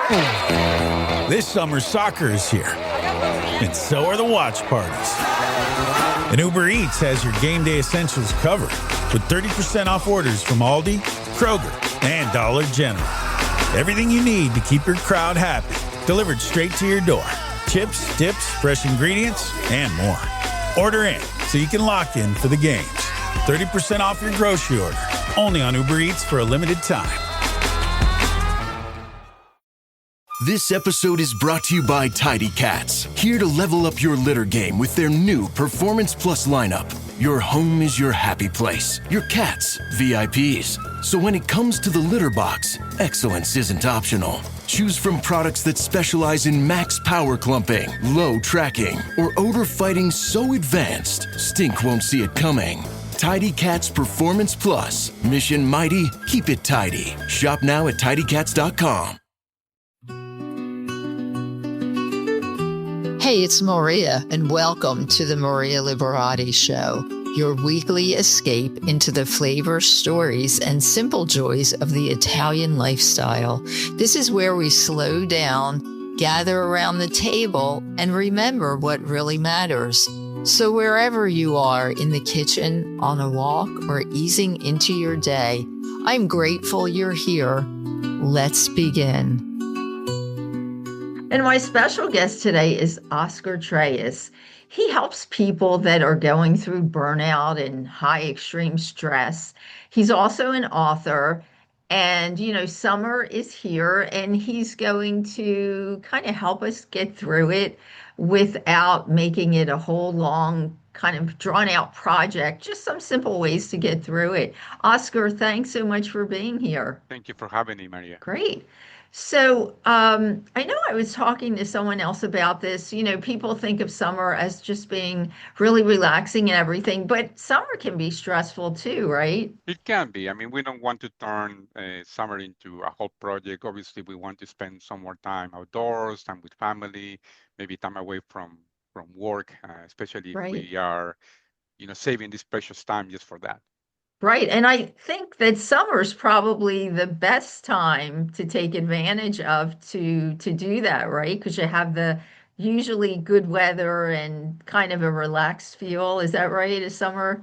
This summer, soccer is here, and so are the watch parties. And Uber Eats has your game day essentials covered with 30% off orders from Aldi, Kroger, and Dollar General. Everything you need to keep your crowd happy, delivered straight to your door. Chips, dips, fresh ingredients, and more. Order in so you can lock in for the games. 30% off your grocery order, only on Uber Eats for a limited time. This episode is brought to you by Tidy Cats, here to level up your litter game with their new Performance Plus lineup. Your home is your happy place, your cats, VIPs. So when it comes to the litter box, excellence isn't optional. Choose from products that specialize in max power clumping, low tracking, or odor fighting so advanced, stink won't see it coming. Tidy Cats Performance Plus. Mission mighty, keep it tidy. Shop now at tidycats.com. Hey, it's Maria, and welcome to the Maria Liberati Show, your weekly escape into the flavor, stories, and simple joys of the Italian lifestyle. This is where we slow down, gather around the table, and remember what really matters. So wherever you are, in the kitchen, on a walk, or easing into your day, I'm grateful you're here. Let's begin. And my special guest today is Oscar Trelles. He helps people that are going through burnout and high extreme stress. He's also an author. And, summer is here, and he's going to kind of help us get through it without making it a whole long, kind of drawn out project, just some simple ways to get through it. Oscar, thanks so much for being here. Thank you for having me, Maria. Great. So I know I was talking to someone else about this. People think of summer as just being really relaxing and everything, but summer can be stressful too, right? It can be. I mean, we don't want to turn summer into a whole project. Obviously, we want to spend some more time outdoors, time with family, maybe time away from work, especially if Right. we are, saving this precious time just for that. Right. And I think that summer's probably the best time to take advantage of to do that, right? Because you have the usually good weather and kind of a relaxed feel. Is that right? Is summer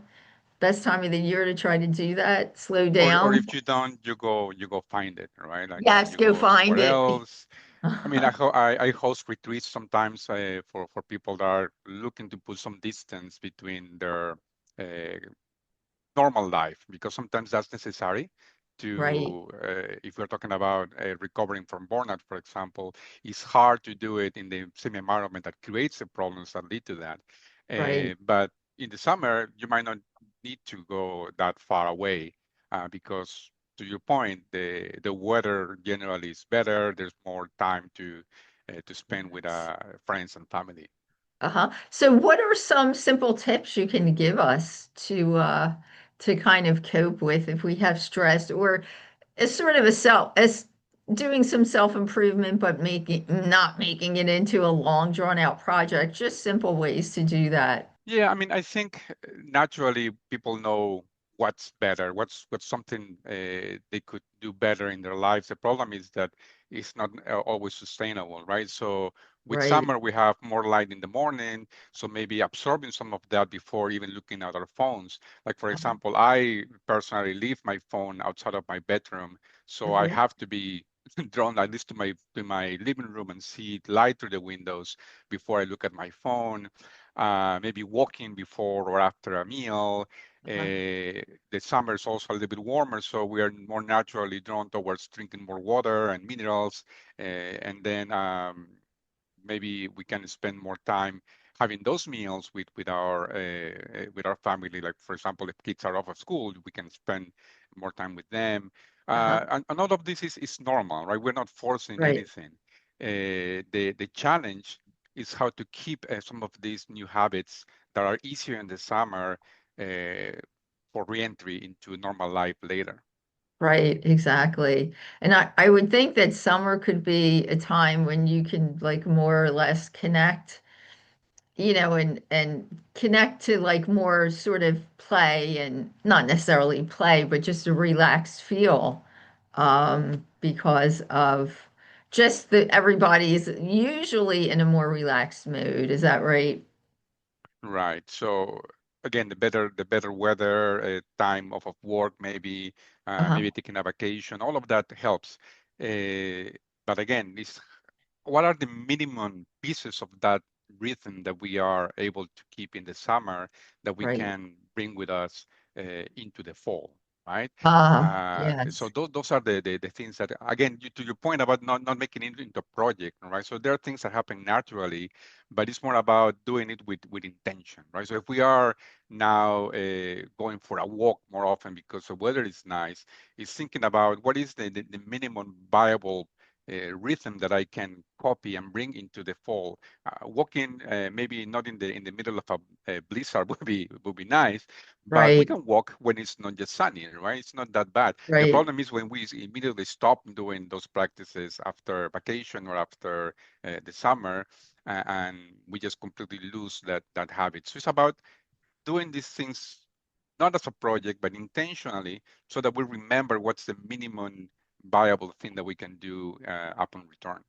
best time of the year to try to do that? Slow Or down? if you don't, you go find it, right? Like Yes, you go go find somewhere it. else. I mean, I host retreats sometimes for people that are looking to put some distance between their uh, normal life, because sometimes that's necessary Right, to if we're talking about recovering from burnout, for example. It's hard to do it in the same environment that creates the problems that lead to that, right. but in the summer you might not need to go that far away, because to your point, the weather generally is better. There's more time to spend with friends and family. Uh-huh. So what are some simple tips you can give us to kind of cope with if we have stress, or as sort of as doing some self-improvement, but not making it into a long drawn out project, just simple ways to do that. Yeah, I mean, I think naturally people know what's better, what's something they could do better in their lives. The problem is that it's not always sustainable, right? So with Right. summer, we have more light in the morning, so maybe absorbing some of that before even looking at our phones. Like for Uh-huh. example, I personally leave my phone outside of my bedroom, so I Mhm. have to be drawn at least to my living room and see light through the windows before I look at my phone. Maybe walking before or after a meal. Uh-huh. The summer is also a little bit warmer, so we are more naturally drawn towards drinking more water and minerals. And then maybe we can spend more time having those meals with our family. Like for example, if kids are off of school, we can spend more time with them. Uh-huh. And all of this is normal, right? We're not forcing Right. anything. The challenge is how to keep some of these new habits that are easier in the summer uh, for reentry into normal life later. Right, exactly. And I would think that summer could be a time when you can like more or less connect, and connect to like more sort of play and not necessarily play, but just a relaxed feel because of just that everybody's usually in a more relaxed mood. Is that right? Right. So again, the better weather, time off of work, Uh-huh. maybe taking a vacation, all of that helps. But again, what are the minimum pieces of that rhythm that we are able to keep in the summer that we Right. can bring with us into the fall, right? So Yes. those are the things that, again, to your point about not making it into a project, right? So there are things that happen naturally, but it's more about doing it with intention, right? So if we are now going for a walk more often because the weather is nice, is thinking about what is the minimum viable rhythm that I can copy and bring into the fall. Walking, maybe not in the middle of a blizzard would be nice, but we Right. can walk when it's not just sunny, right? It's not that bad. The Right. problem is when we immediately stop doing those practices after vacation or after the summer, and we just completely lose that habit. So it's about doing these things not as a project, but intentionally, so that we remember what's the minimum viable thing that we can do upon return.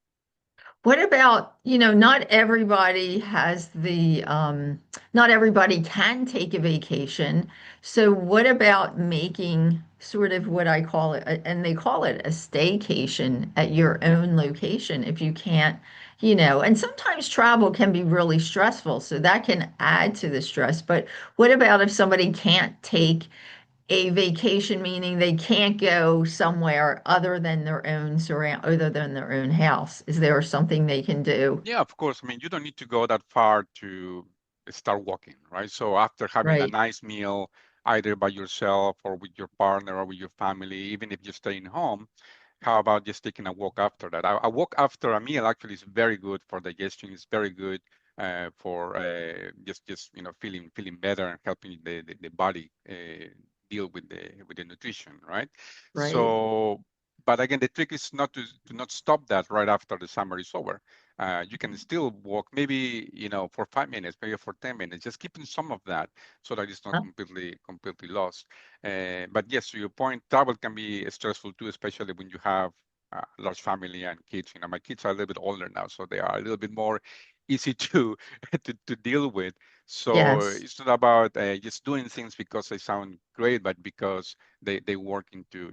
What about, not everybody has not everybody can take a vacation. So what about making sort of what I call it, and they call it a staycation at your Yeah. own location if you can't, and sometimes travel can be really stressful, so that can add to the stress. But what about if somebody can't take a vacation, meaning they can't go somewhere other than their own house? Is there something they can do? Yeah, of course. I mean, you don't need to go that far to start walking, right? So after having a Right. nice meal, either by yourself or with your partner or with your family, even if you're staying home, how about just taking a walk after that? A walk after a meal actually is very good for digestion. It's very good for just feeling better and helping the body deal with the nutrition, right? Right. So, but again, the trick is not to not stop that right after the summer is over. You can still walk, maybe for 5 minutes, maybe for 10 minutes, just keeping some of that so that it's not Huh? completely lost. But yes, to your point, travel can be stressful too, especially when you have a large family and kids. My kids are a little bit older now, so they are a little bit more easy to to deal with. So Yes. it's not about just doing things because they sound great, but because they work into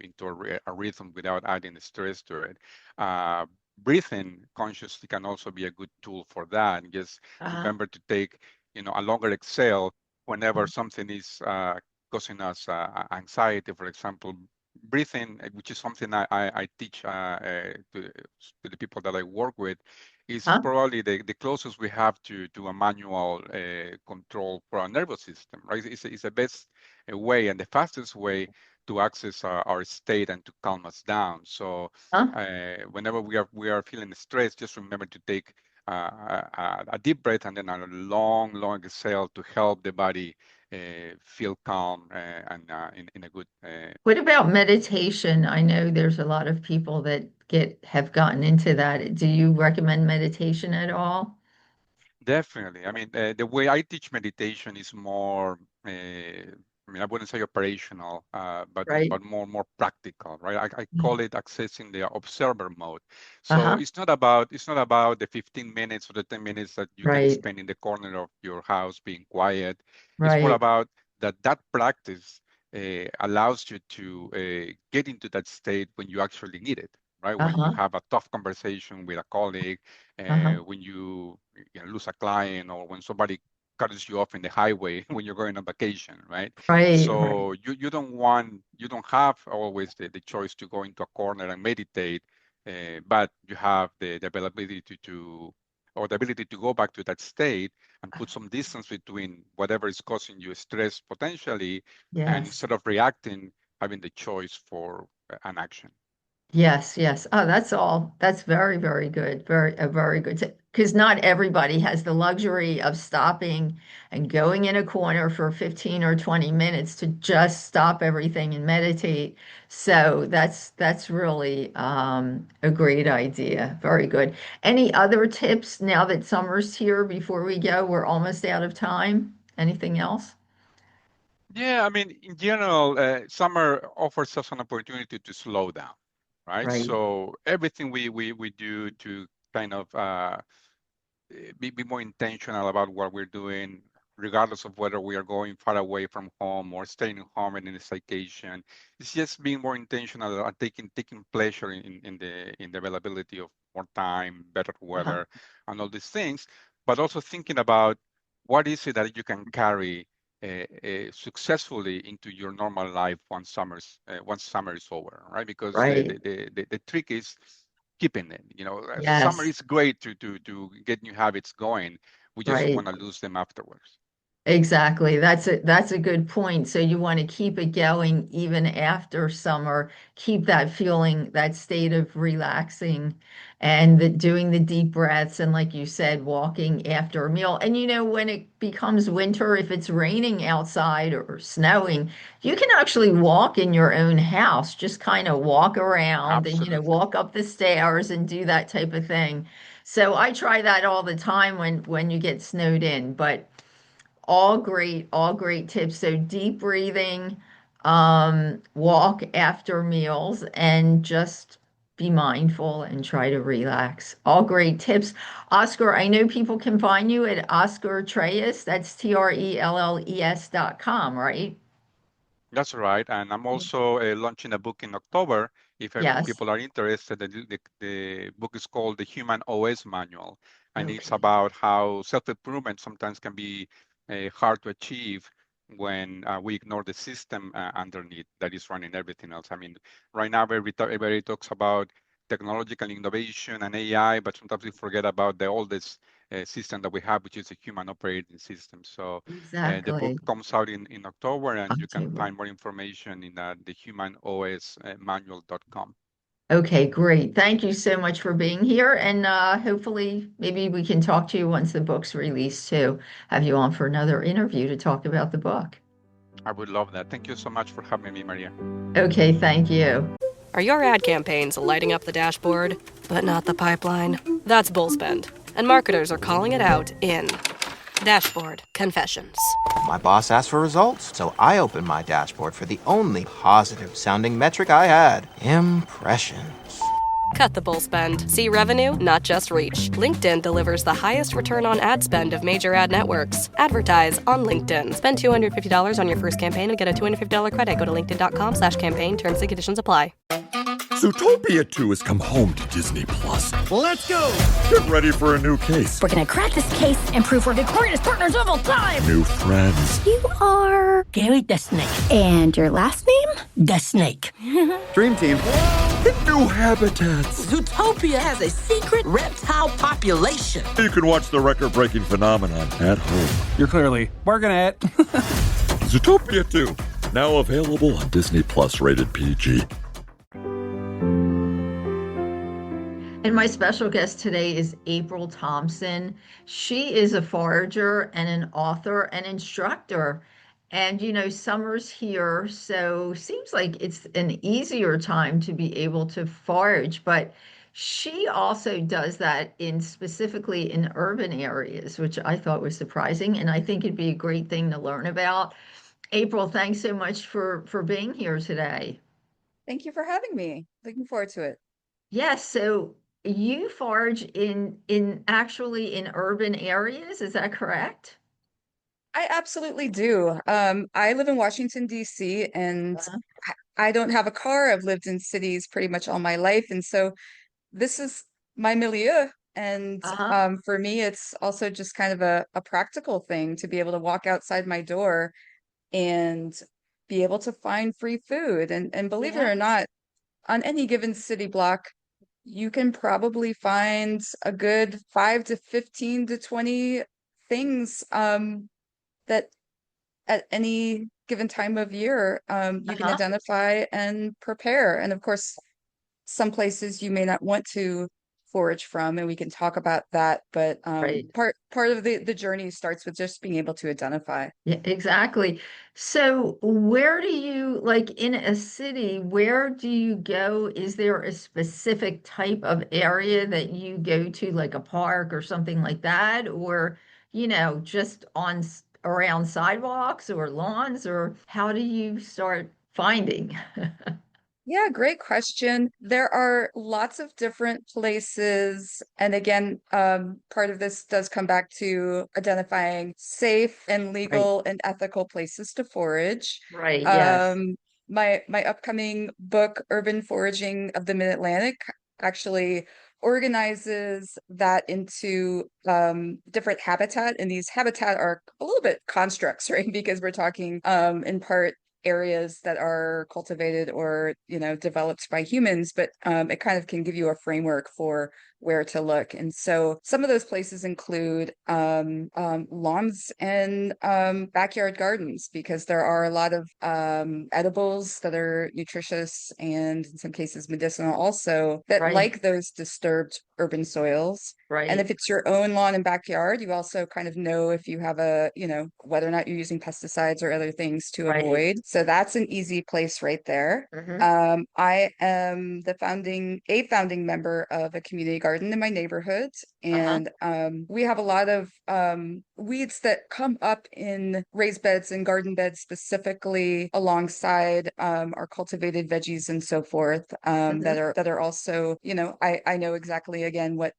a rhythm without adding stress to it. Uh, Breathing consciously can also be a good tool for that. And just Uh-huh. remember to take a longer exhale whenever something is causing us anxiety. For example, breathing, which is something I teach to the people that I work with, is Huh? probably the closest we have to a manual control for our nervous system, right? It's the best way and the fastest way to access our state and to calm us down. So Huh? whenever we are feeling stressed, just remember to take a deep breath and then a long exhale to help the body feel calm and in a good. What about meditation? I know there's a lot of people that have gotten into that. Do you recommend meditation at all? Definitely. I mean, the way I teach meditation is more, I mean, I wouldn't say operational, Right. but more practical, right? I call it accessing the observer mode. So Uh-huh. it's not about the 15 minutes or the 10 minutes that you can Right. spend in the corner of your house being quiet. It's more Right. about that practice allows you to get into that state when you actually need it, right? When you Uh-huh. have a tough conversation with a colleague, Uh-huh. when you lose a client, or when somebody cuts you off in the highway when you're going on vacation, right? Right. Right. So you don't have always the choice to go into a corner and meditate, but you have the availability or the ability to go back to that state and put some distance between whatever is causing you stress potentially, and Yes. instead of reacting, having the choice for an action. Yes, yes. Oh, that's all. That's very, very good. Very good. Because not everybody has the luxury of stopping and going in a corner for 15 or 20 minutes to just stop everything and meditate. So that's really a great idea. Very good. Any other tips now that summer's here before we go? We're almost out of time. Anything else? Yeah, I mean, in general, summer offers us an opportunity to slow down. right? Right. So everything we do to kind of be more intentional about what we're doing, regardless of whether we are going far away from home or staying home and in a staycation. It's just being more intentional and taking pleasure in the availability of more time, better Uh-huh. weather, and all these things. But also thinking about what is it that you can carry successfully into your normal life once summer is over, right? Because Right. the trick is keeping it. Summer Yes. is great to get new habits going. We just Right. want to lose them afterwards. Exactly. That's a good point. So you want to keep it going even after summer, keep that feeling, that state of relaxing and doing the deep breaths and like you said, walking after a meal. And when it becomes winter, if it's raining outside or snowing, you can actually walk in your own house, just kind of walk around and Absolutely. walk up the stairs and do that type of thing. So I try that all the time when you get snowed in, but all great tips. So deep breathing, walk after meals, and just be mindful and try to relax. All great tips. Oscar, I know people can find you at Oscar Trelles. That's TRELLES.com, right? That's right. And I'm also launching a book in October. If Yes. people are interested, the book is called The Human OS Manual. And it's Okay. about how self-improvement sometimes can be hard to achieve when we ignore the system underneath that is running everything else. I mean, right now, everybody talks about technological innovation and AI, but sometimes we forget about the oldest system that we have, which is a human operating system. So the book Exactly. comes out in October, and you can October. find more information in thehumanosmanual.com. Okay, great. Thank you so much for being here. And hopefully, maybe we can talk to you once the book's released too. Have you on for another interview to talk about the book. I would love that. Thank you so much for having me, Maria. Okay, thank you. Are your ad campaigns lighting up the dashboard, but not the pipeline? That's bullspend, and marketers are calling it out in Dashboard Confessions. My boss asked for results, so I opened my dashboard for the only positive sounding metric I had: impressions. Cut the bull spend. See revenue, not just reach. LinkedIn delivers the highest return on ad spend of major ad networks. Advertise on LinkedIn. Spend $250 on your first campaign and get a $250 credit. Go to linkedin.com/campaign. Terms and conditions apply. Zootopia 2 has come home to Disney Plus. Let's go! Get ready for a new case. We're gonna crack this case and prove we're the greatest partners of all time! New friends. You are Gary the Snake. And your last name? The Snake. Dream Team. New habitats. Zootopia has a secret reptile population. You can watch the record-breaking phenomenon at home. You're clearly working it. Zootopia 2, now available on Disney Plus, rated PG. And my special guest today is April Thompson. She is a forager and an author and instructor. And summer's here, so seems like it's an easier time to be able to forage, but she also does that specifically in urban areas, which I thought was surprising, and I think it'd be a great thing to learn about. April, thanks so much for being here today. Thank you for having me. Looking forward to it. Yes, so you forage actually in urban areas, is that correct? I absolutely do. I live in Washington, D.C., and I don't have a car. I've lived in cities pretty much all my life, and so this is my milieu. And for me, it's also just kind of a practical thing to be able to walk outside my door and be able to find free food. And believe it or not, on any given city block, you can probably find a good 5 to 15 to 20 things that at any given time of year you can identify and prepare. And of course, some places you may not want to forage from, and we can talk about that. But part of the journey starts with just being able to identify. Yeah, exactly. So where do you, like in a city, where do you go? Is there a specific type of area that you go to, like a park or something like that? Or, just around sidewalks or lawns, or how do you start finding? Yeah, great question. There are lots of different places. And again, part of this does come back to identifying safe and Right. legal and ethical places to forage. Right. Yes. Um, my upcoming book, Urban Foraging of the Mid-Atlantic, actually organizes that into different habitat. And these habitat are a little bit constructs, right? Because we're talking in part areas that are cultivated or developed by humans, but it kind of can give you a framework for where to look. And so some of those places include lawns and backyard gardens, because there are a lot of edibles that are nutritious and in some cases medicinal also, that Right. like those disturbed urban soils. And if Right. it's your own lawn and backyard, you also kind of know if you have whether or not you're using pesticides or other things to Right. avoid. So that's an easy place right there. Hmm. I am a founding member of a community garden in my neighborhood, Uh-huh. and we have a lot of weeds that come up in raised beds and garden beds, specifically alongside our cultivated veggies and so forth, Hmm. that are also, I know exactly again what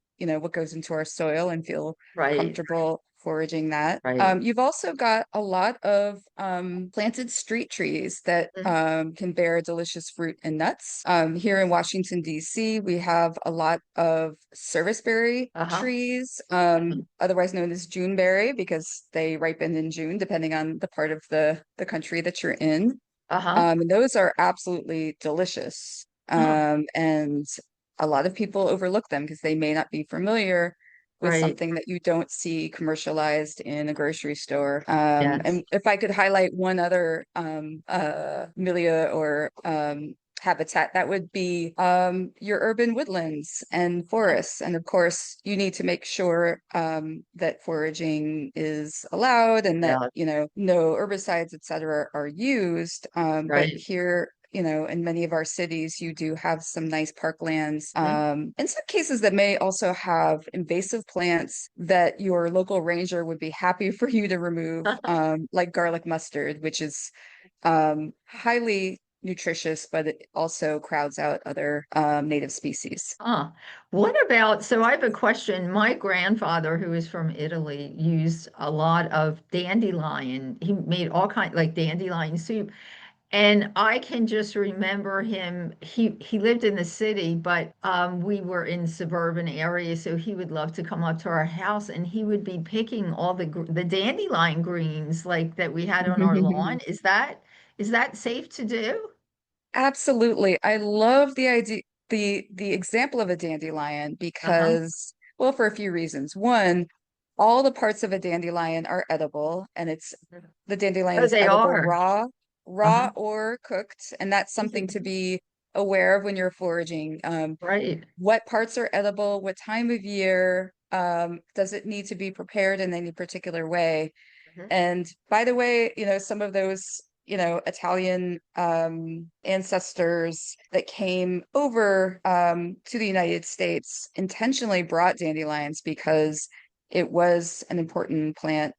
goes into our soil and feel Right. comfortable foraging that. Right. You've also got a lot of planted street trees that Mhm. can bear delicious fruit and nuts. Here in Washington, D.C., we have a lot of serviceberry Uh-huh. trees, Mhm. otherwise known as Juneberry, because they ripen in June, depending on the part of the country that you're in. Uh-huh. And those are absolutely delicious. Huh. And a lot of people overlook them because they may not be familiar with Right. something that you don't see commercialized in a grocery store. Yes. And if I could highlight one other milieu or habitat, that would be your urban woodlands and Uh-huh. forests. And of course, you need to make sure that foraging is allowed and that, Yeah. no herbicides, et cetera, are used. But Right. here, in many of our cities, you do have some nice parklands. Mhm. In some cases that may also have invasive plants that your local ranger would be happy for you to remove, like garlic mustard, which is highly nutritious, but it also crowds out other native species. Huh. What about, so I have a question. My grandfather, who is from Italy, used a lot of dandelion. He made all kind like dandelion soup. And I can just remember him. He lived in the city, but we were in suburban areas, so he would love to come up to our house, and he would be picking all the dandelion greens like that we had on our lawn. Is that safe to do? Absolutely. I love the idea, the example of a dandelion Uh-huh. because, well, for a few reasons. One, all the parts of a dandelion are edible, and the dandelion Oh, is they edible are. raw Uh-huh. or cooked, and that's something to be aware of when you're foraging. Right. What parts are edible? What time of year? Does it need to be prepared in any particular way? Mhm. And by the way, some of those, Italian ancestors that came over to the United States intentionally brought dandelions because it was an important plant,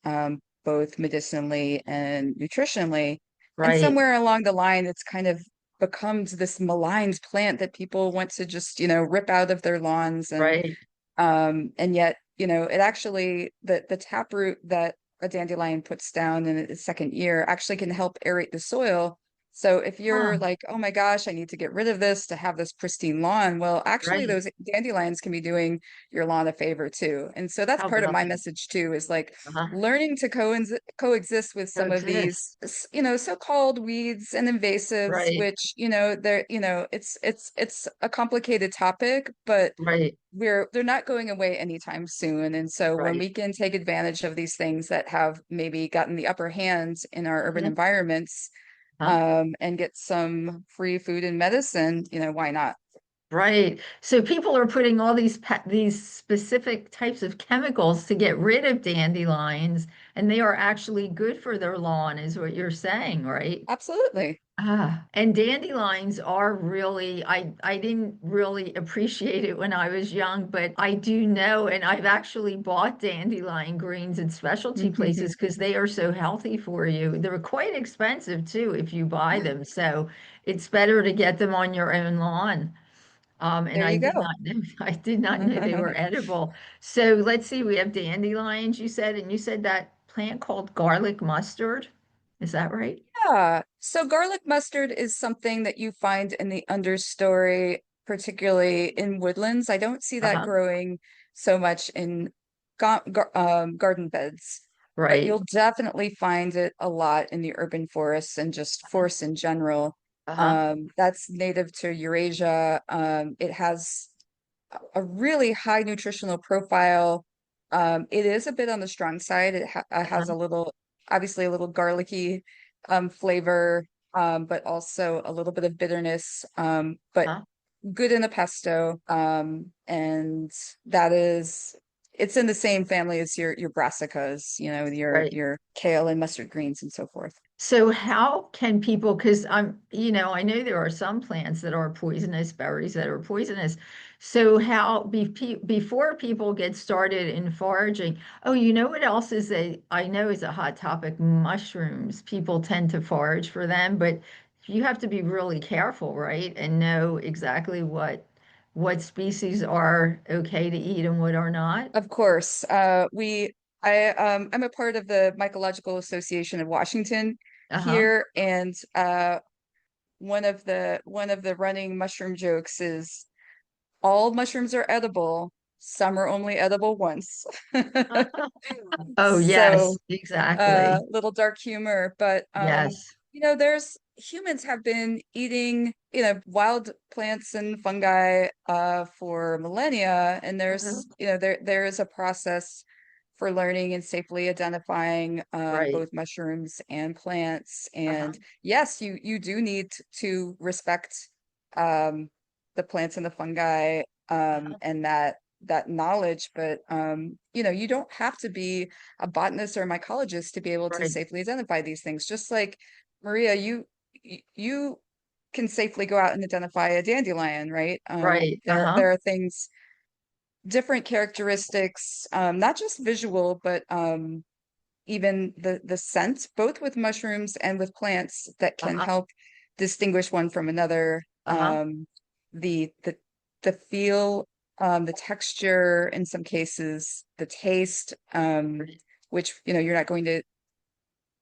both medicinally and nutritionally. And Right. somewhere along the line, it's kind of becomes this maligned plant that people want to just, rip out of their lawns. Right. And yet, it actually the taproot that a dandelion puts down in its second year actually can help aerate the soil. So if you're Huh. like, oh my gosh, I need to get rid of this to have this pristine lawn, well, actually Right. those dandelions can be doing your lawn a favor too. And so that's How part of about my that? messe too, is like Uh-huh. learning to coexist with some of Coexist. these, so-called weeds and invasives, Right. which, it's a complicated topic, but Right. they're not going away anytime soon. And so when Right. we can take advantage of these things that have maybe gotten the upper hand in our urban Mhm. environments, Huh? and get some free food and medicine, why not? Right. So people are putting all these specific types of chemicals to get rid of dandelions, and they are actually good for their lawn, is what you're saying, right? Absolutely. And dandelions are really, I didn't really appreciate it when I was young, but I do know, and I've actually bought dandelion greens at specialty places because they are so healthy for you. They're quite expensive too if you buy them, so it's better to get them on your own lawn. And There I you did go. not know, I did not know they were edible. So let's see, we have dandelions, you said, and you said that plant called garlic mustard. Is that right? Yeah. So garlic mustard is something that you find in the understory, particularly in woodlands. I don't see that Uh-huh. growing so much in garden beds, but Right. you'll definitely find it a lot in the urban forests and just forests in general. Uh-huh. That's native to Eurasia. It has a really high nutritional profile. It is a bit on the strong side. It has a Uh-huh. little, obviously a little garlicky flavor, but also a little bit of bitterness, but Uh-huh. good in a pesto. And that is, it's in the same family as your brassicas, Right. your kale and mustard greens and so forth. So how can people, because I know there are some plants that are poisonous, berries that are poisonous. So before people get started in foraging, oh, you know what else I know is a hot topic, mushrooms. People tend to forage for them, but you have to be really careful, right? And know exactly what species are okay to eat and what are not. Of course. I'm a part of the Mycological Association of Washington Uh-huh. here, and one of the running mushroom jokes is all mushrooms are edible, some are only edible once. Oh, yes, So exactly. little dark humor, but Yes. there's humans have been eating, wild plants and fungi for millennia, and Uh-huh. there is a process for learning and safely identifying Right. both mushrooms and plants. Uh-huh. And yes, you do need to respect um the plants and the fungi Uh-huh. and that knowledge, but you don't have to be a botanist or a mycologist to be able to Right. safely identify these things. Just like Maria, you can safely go out and identify a dandelion, right? Right. Uh-huh. There are things, different characteristics, not just visual, but even the scent, both with mushrooms and with plants, that can Uh-huh. help distinguish one from another. Uh-huh. The the the feel, the texture, in some cases, the taste, Right. which you're not going to,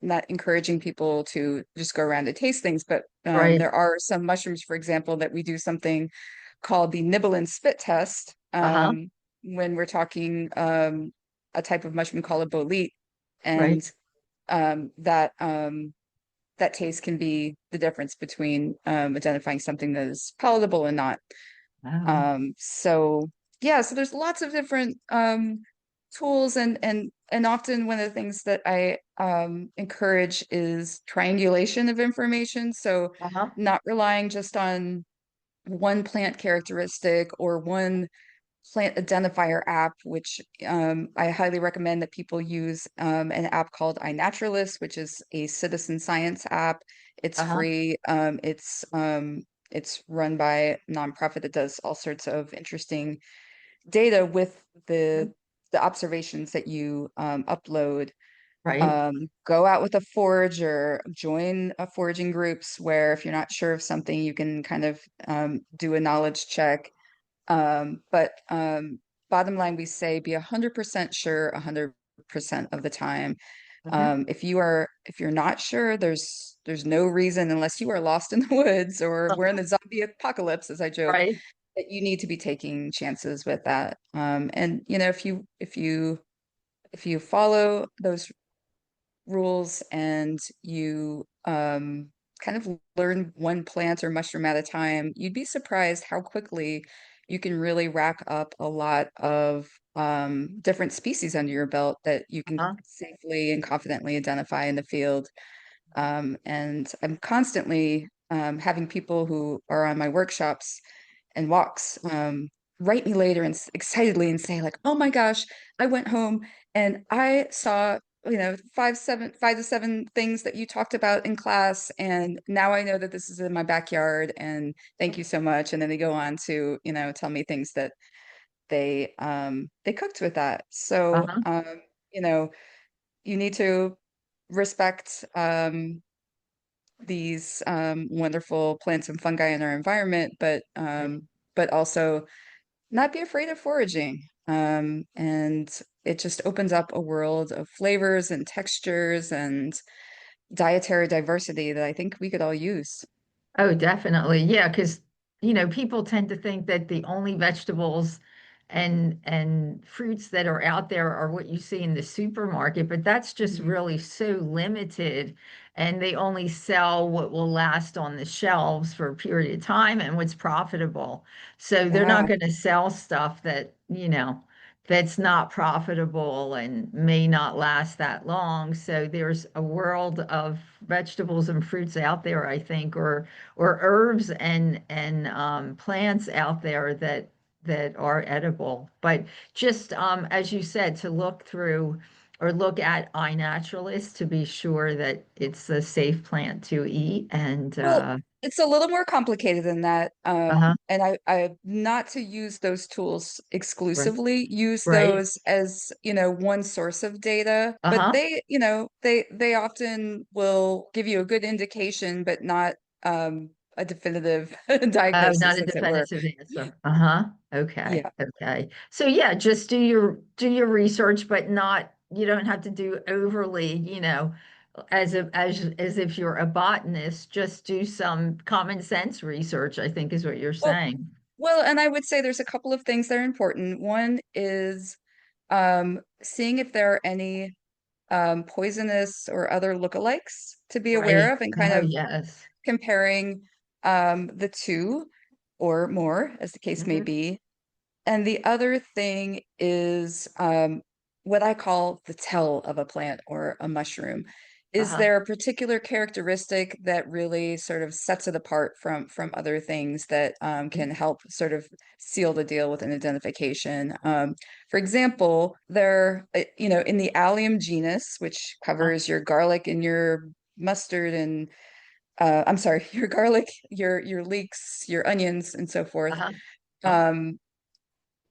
not encouraging people to just go around and taste things, but Right. there are some mushrooms, for example, that we do something called the nibble and spit test Uh-huh. when we're talking a type of mushroom called a bolete, Right. and that taste can be the difference between identifying something that is palatable and not. Oh. So yeah, so there's lots of different tools, and often one of the things that I encourage is triangulation of information. So Uh-huh. not relying just on one plant characteristic or one plant identifier app, which I highly recommend that people use an app called iNaturalist, which is a citizen science app. It's Uh-huh. free. It's run by a nonprofit that does all sorts of interesting data with Mhm. the observations that you upload. Right. Go out with a forager, join foraging groups where if you're not sure of something, you can kind of do a knowledge check. But bottom line, we say be 100% sure 100% of the time. Uh-huh. If you're not sure, there's no reason, unless you are lost in the woods or we're in the zombie apocalypse, as I joke, Right. that you need to be taking chances with that. And if you follow those rules and you kind of learn one plant or mushroom at a time, you'd be surprised how quickly you can really rack up a lot of different species under your belt that you can Uh-huh. safely and confidently identify in the field. And I'm constantly having people who are on my workshops and walks write me later and excitedly and say like, "Oh my gosh, I went home and I saw five to seven things that you talked about in class, and now I know that this is in my backyard, and thank you so much. And then they go on to, tell me things that they cooked with that. So, Uh-huh. you know, you need to respect these wonderful plants and fungi in our environment, but also not be afraid of foraging. And it just opens up a world of flavors and textures and dietary diversity that I think we could all use. Oh, definitely. Yeah, because people tend to think that the only vegetables and fruits that are out there are what you see in the supermarket, but that's just Mhm. really so limited. And they only sell what will last on the shelves for a period of time and what's profitable. So they're not Yeah. going to sell stuff that's not profitable and may not last that long. So there's a world of vegetables and fruits out there, I think, or herbs and plants out there that are edible. But just as you said, to look through or look at iNaturalist to be sure that it's a safe plant to eat. And Well, it's a little more complicated than that. uh-huh, And I not to use those tools right, exclusively, use right, those as, one source of data, but uh-huh. they often will give you a good indication, but not a definitive Oh, not diagnosis, a as it were. definitive answer. Uh-huh. Okay. Yeah. Okay. So yeah, just do your research, but not you don't have to do overly, as if you're a botanist, just do some common sense research, I think is what you're Well, saying. and I would say there's a couple of things that are important. One is seeing if there are any poisonous or other lookalikes to be aware Right. of, and kind Oh, of yes. comparing the two or more, as the case may Hmm. be. And the other thing is what I call the tell of a plant or a mushroom. Is Uh-huh. there a particular characteristic that really sort of sets it apart from other things that can help sort of seal the deal with an identification? For example, in the allium genus, which Uh, covers your garlic and your mustard and I'm sorry, your garlic, your leeks, your onions, and so forth. uh-huh. Uh, Um,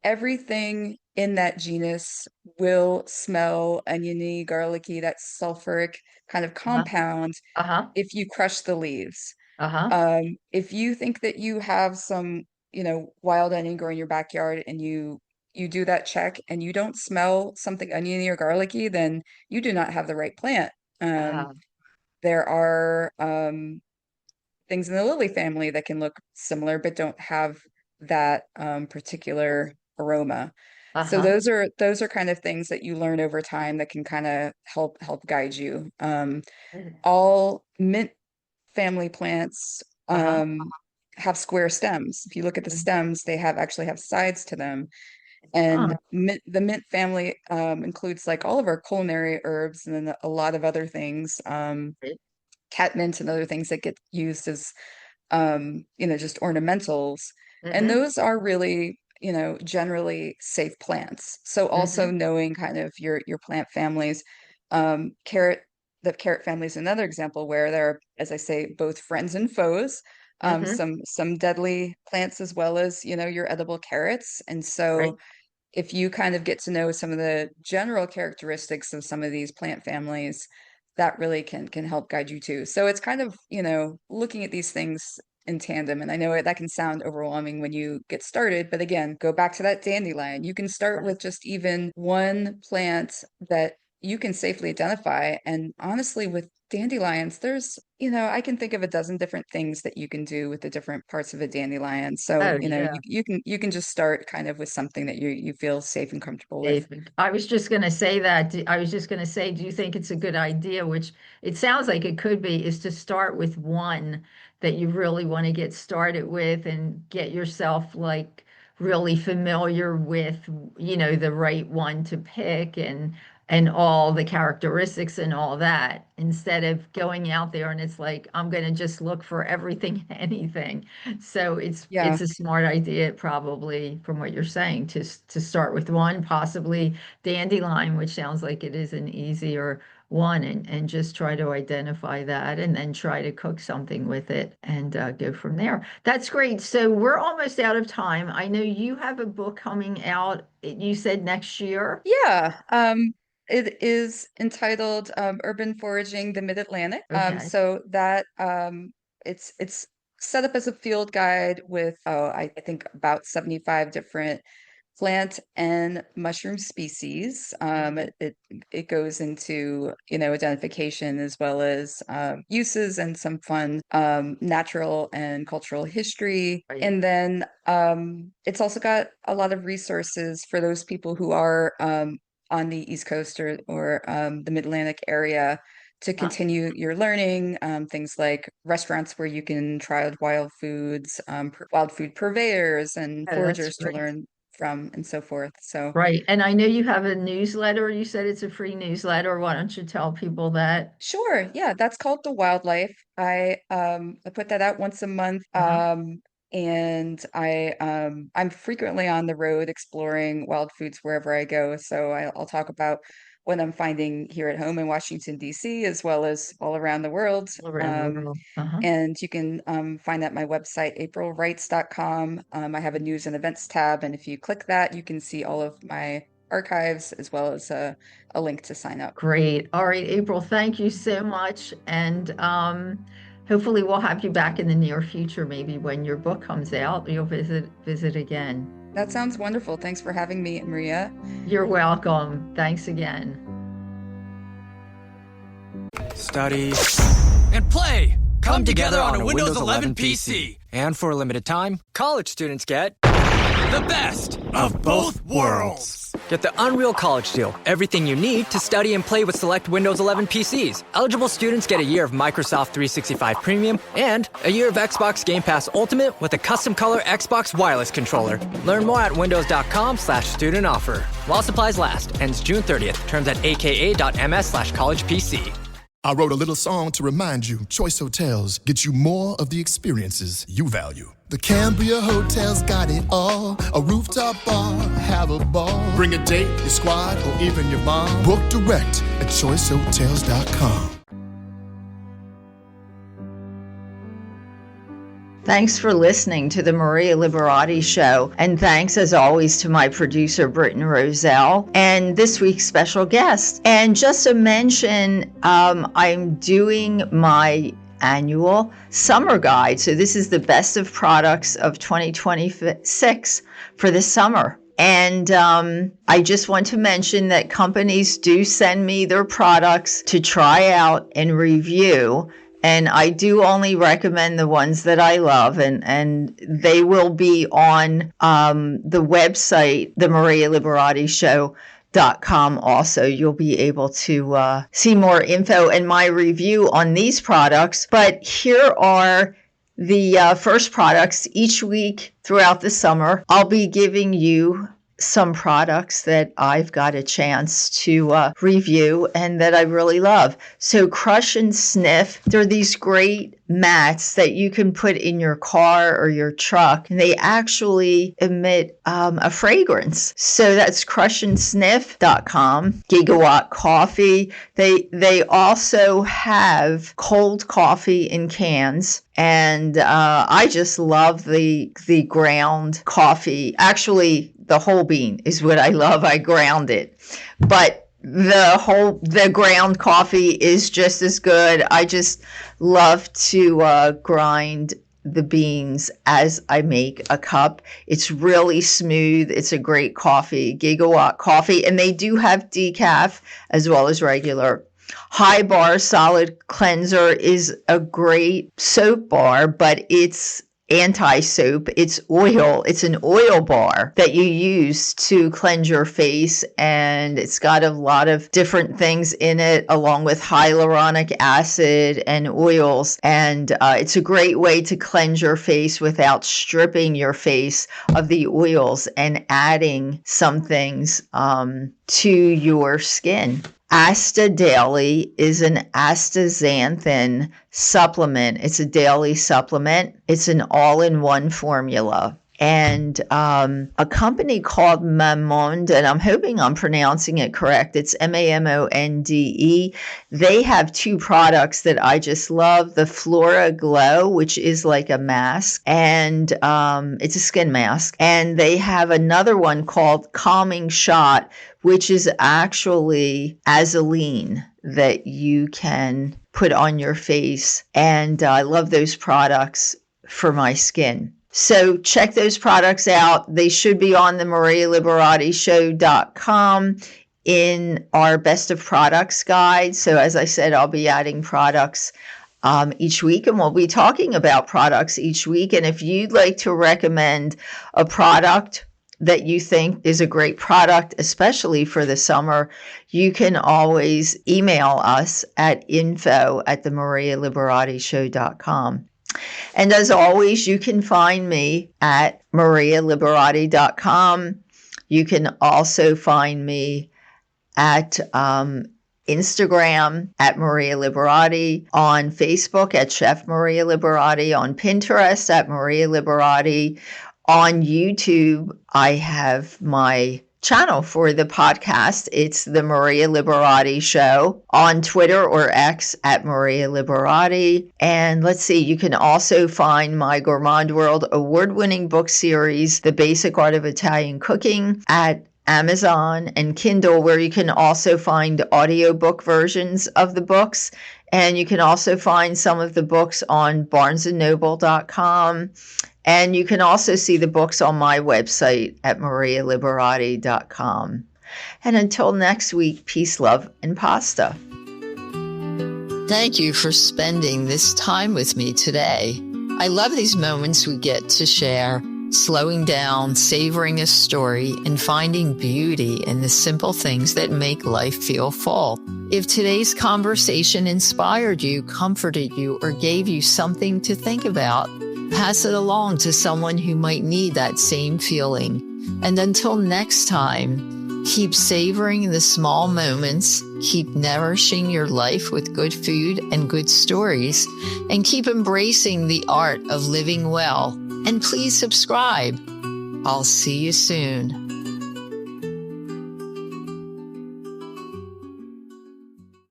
Everything in that genus will smell oniony, garlicky, that sulfuric kind of uh-huh. compound Uh-huh. if you crush the leaves. Uh-huh. If you think that you have some, wild onion growing in your backyard and you do that check and you don't smell something oniony or garlicky, then you do not have the right plant. Um, Uh, there are things in the lily family that can look similar but don't have that particular aroma. So uh-huh. those are kind of things that you learn over time that can kind of help guide you. All mint family plants Uh-huh. have square stems. If you look at the stems, they actually have sides to them. And Huh. the mint family includes like all of our culinary herbs and then a lot of other things, catmint and other things that get used as just ornamentals. And Mm-hmm. those are really, generally safe plants. So also Mm-hmm. knowing kind of your plant families, the carrot family is another example where there are, as I say, both friends and foes. Mm-hmm. Some deadly plants as well as, your edible carrots. And Right. so if you kind of get to know some of the general characteristics of some of these plant families, that really can help guide you too. So it's kind of, looking at these things in tandem. And I know that can sound overwhelming when you get started, but again, go back to that dandelion. You can start with just even one plant that you can safely identify. And honestly, with dandelions, there's, I can think of a dozen different things that you can do with the different parts of a dandelion. So, Oh, yeah. you can just start kind of with something that you feel safe and comfortable with. David. I was just going to say that. I was just going to say, do you think it's a good idea, which it sounds like it could be, is to start with one that you really want to get started with and get yourself like really familiar with, the right one to pick and all the characteristics and all that, instead of going out there and it's like, I'm going to just look for everything, anything. So it's Yeah. a smart idea, probably, from what you're saying, to start with one, possibly dandelion, which sounds like it is an easier one, and just try to identify that and then try to cook something with it and go from there. That's great. So we're almost out of time. I know you have a book coming out, you said next year. Yeah. It is entitled Urban Foraging the Mid-Atlantic. Okay. So that it's set up as a field guide with I think about 75 different plant and mushroom species. It goes into, identification as well as uses and some fun natural and cultural history. Right. And then it's also got a lot of resources for those people who are on the East Coast or the Mid-Atlantic area to continue your learning, things like restaurants where you can try out wild foods, wild food purveyors and Oh, that's foragers to great. learn from and so forth. So Right. And I know you have a newsletter. You said it's a free newsletter. Why don't you tell people that? sure, yeah, that's called The Wildlife. I put that out once a month. And I'm frequently on the road exploring wild foods wherever I go. So I'll talk about what I'm finding here at home in Washington, D.C., as well as all around the world. Around the world. And you can find that at my website, aprilwrites.com. I have a news and events tab, and if you click that, you can see all of my archives as well as a link to sign up. Great. All right, April, thank you so much. And hopefully we'll have you back in the near future. Maybe when your book comes out, you'll visit again. That sounds wonderful. Thanks for having me, Maria. You're welcome. Thanks again. Study and play come together on a Windows 11 PC. And for a limited time, college students get the best of both worlds. Get the Unreal College Deal. Everything you need to study and play with select Windows 11 PCs. Eligible students get a year of Microsoft 365 Premium and a year of Xbox Game Pass Ultimate with a custom color Xbox wireless controller. Learn more at windows.com/student offer. While supplies last. Ends June 30th. Terms at aka.ms/collegepc. I wrote a little song to remind you, Choice Hotels get you more of the experiences you value. The Cambria Hotel's got it all. A rooftop bar, have a ball. Bring a date, your squad, or even your mom. Book direct at choicehotels.com. Thanks for listening to the Maria Liberati Show. And thanks, as always, to my producer, Britton Roselle, and this week's special guest. And just to mention, I'm doing my annual summer guide. So this is the best of products of 2026 for the summer. And I just want to mention that companies do send me their products to try out and review. And I do only recommend the ones that I love, and they will be on the website, the MariaLiberatisShow.com. Also, you'll be able to see more info and my review on these products. But here are the first products. Each week throughout the summer, I'll be giving you some products that I've got a chance to review and that I really love. So Crush and Sniff, they're these great mats that you can put in your car or your truck, and they actually emit a fragrance. So that's crushandsniff.com. Gigawatt Coffee, they also have cold coffee in cans. And I just love the ground coffee. Actually, the whole bean is what I love. I ground it. But the ground coffee is just as good. I just love to grind the beans as I make a cup. It's really smooth. It's a great coffee, Gigawatt Coffee. And they do have decaf as well as regular. High Bar Solid Cleanser is a great soap bar, but it's anti-soap. It's oil. It's an oil bar that you use to cleanse your face, and it's got a lot of different things in it along with hyaluronic acid and oils, and it's a great way to cleanse your face without stripping your face of the oils and adding some things to your skin. Asta Daily is an astaxanthin supplement. It's a daily supplement. It's an all-in-one formula. And a company called Mamonde, and I'm hoping I'm pronouncing it correct. It's Mamonde. They have two products that I just love. The Flora Glow, which is like a mask, and it's a skin mask. And they have another one called Calming Shot, which is actually Vaseline that you can put on your face. And I love those products for my skin. So check those products out. They should be on the MariaLiberattiShow.com in our Best of Products guide. So as I said, I'll be adding products each week, and we'll be talking about products each week. And if you'd like to recommend a product that you think is a great product, especially for the summer, you can always email us at info@themarialiberattishow.com. And as always, you can find me at marialiberatti.com. You can also find me at Instagram at Maria Liberatti, on Facebook at Chef Maria Liberatti, on Pinterest at Maria Liberatti. On YouTube, I have my channel for the podcast. It's the Maria Liberatti Show. On Twitter or X at Maria Liberatti. And let's see, you can also find my Gourmand World award-winning book series, The Basic Art of Italian Cooking, at Amazon and Kindle, where you can also find audiobook versions of the books. And you can also find some of the books on barnesandnoble.com. And you can also see the books on my website at marialiberatti.com. And until next week, peace, love, and pasta. Thank you for spending this time with me today. I love these moments we get to share, slowing down, savoring a story, and finding beauty in the simple things that make life feel full. If today's conversation inspired you, comforted you, or gave you something to think about, pass it along to someone who might need that same feeling. And until next time, keep savoring the small moments, keep nourishing your life with good food and good stories, and keep embracing the art of living well. And please subscribe. I'll see you soon.